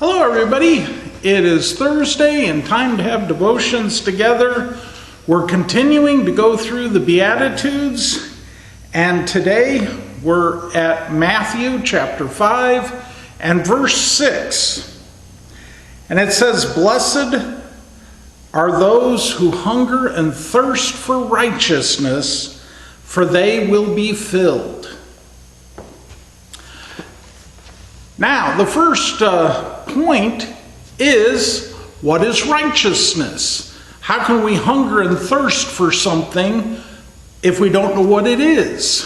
Hello everybody, it is Thursday and time to have devotions together. We're continuing to go through the Beatitudes, and today we're at Matthew chapter 5 and verse 6. And it says, "Blessed are those who hunger and thirst for righteousness, for they will be filled." Now, the first point is, what is righteousness? How can we hunger and thirst for something if we don't know what it is?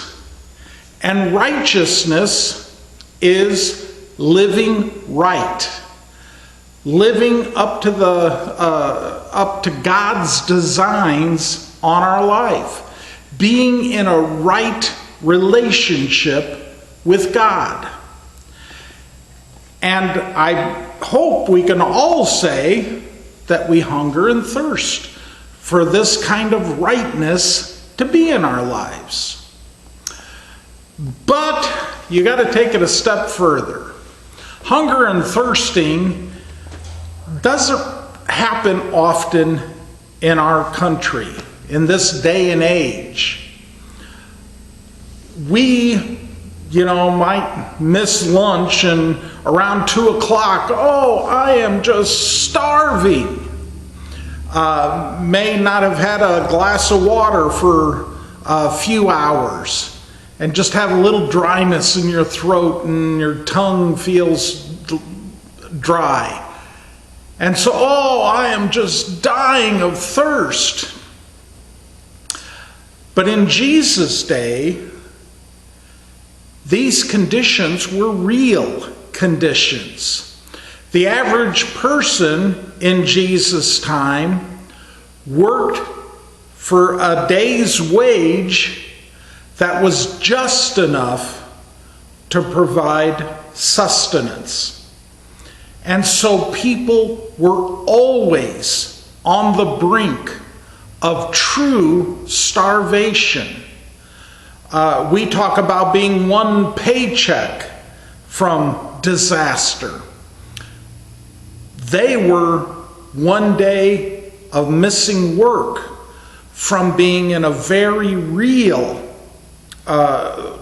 And righteousness is living right, living up to God's designs on our life, being in a right relationship with God. And I hope we can all say that we hunger and thirst for this kind of rightness to be in our lives. But you got to take it a step further. Hunger and thirsting doesn't happen often in our country, in this day and age. We might miss lunch and around 2 o'clock, I am just starving. May not have had a glass of water for a few hours and just have a little dryness in your throat and your tongue feels dry. And so, I am just dying of thirst. But in Jesus' day, these conditions were real conditions. The average person in Jesus' time worked for a day's wage that was just enough to provide sustenance. And so people were always on the brink of true starvation. We talk about being one paycheck from disaster. They were one day of missing work from being in a very real hard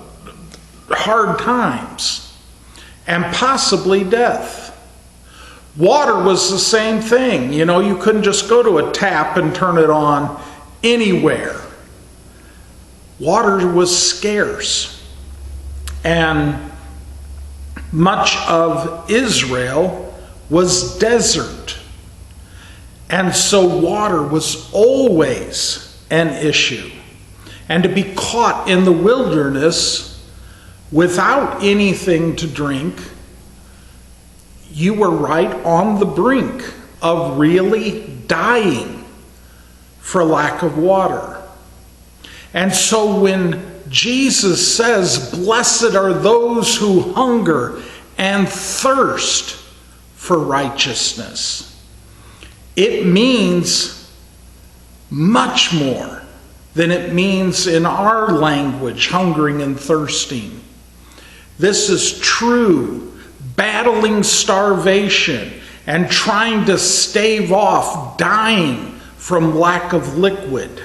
times and possibly death. Water was the same thing. You couldn't just go to a tap and turn it on anywhere. Water was scarce, and much of Israel was desert, and so water was always an issue. And to be caught in the wilderness without anything to drink, you were right on the brink of really dying for lack of water. And so when Jesus says, "Blessed are those who hunger and thirst for righteousness," it means much more than it means in our language, hungering and thirsting. This is true battling starvation and trying to stave off dying from lack of liquid.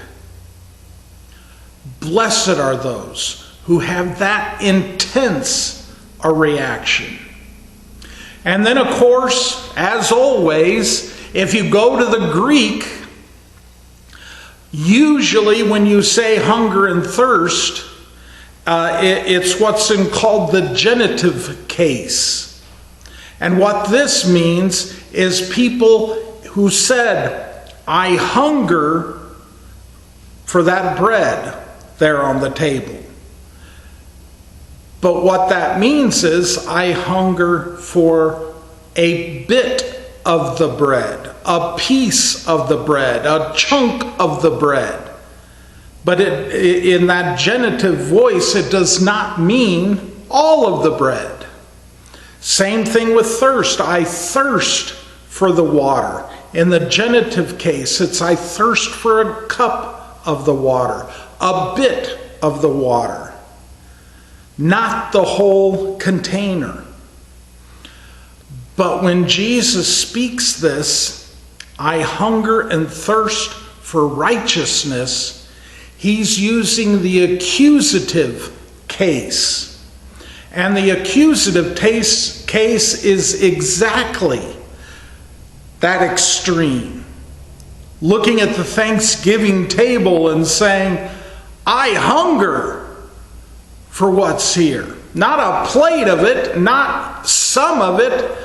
Blessed are those who have that intense a reaction. And then, of course, as always, if you go to the Greek, usually when you say hunger and thirst, it's what's called the genitive case. And what this means is people who said, "I hunger for that bread there on the table." But what that means is, I hunger for a bit of the bread, a piece of the bread, a chunk of the bread. But in that genitive voice, it does not mean all of the bread. Same thing with thirst. I thirst for the water. In the genitive case, it's I thirst for a cup of the water, a bit of the water, not the whole container. But when Jesus speaks this, I hunger and thirst for righteousness, he's using the accusative case. And the accusative case is exactly that extreme. Looking at the Thanksgiving table and saying, I hunger for what's here. Not a plate of it, not some of it.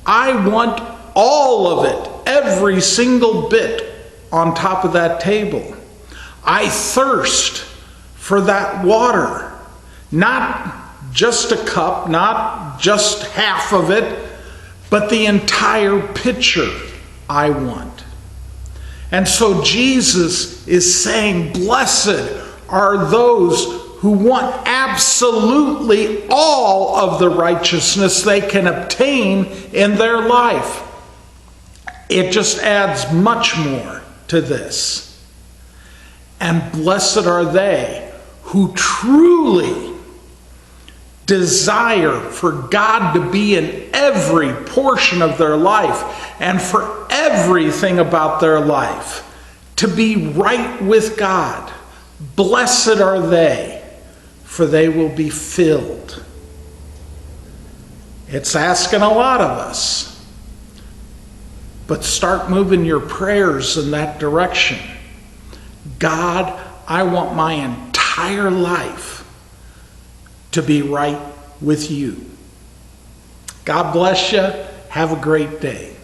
I want all of it, every single bit on top of that table. I thirst for that water. Not just a cup, not just half of it, but the entire pitcher I want. And so Jesus is saying, blessed are those who want absolutely all of the righteousness they can obtain in their life. It just adds much more to this. And blessed are they who truly desire for God to be in every portion of their life and for everything about their life to be right with God. Blessed are they, for they will be filled. It's asking a lot of us, but start moving your prayers in that direction. God, I want my entire life to be right with you. God bless you. Have a great day.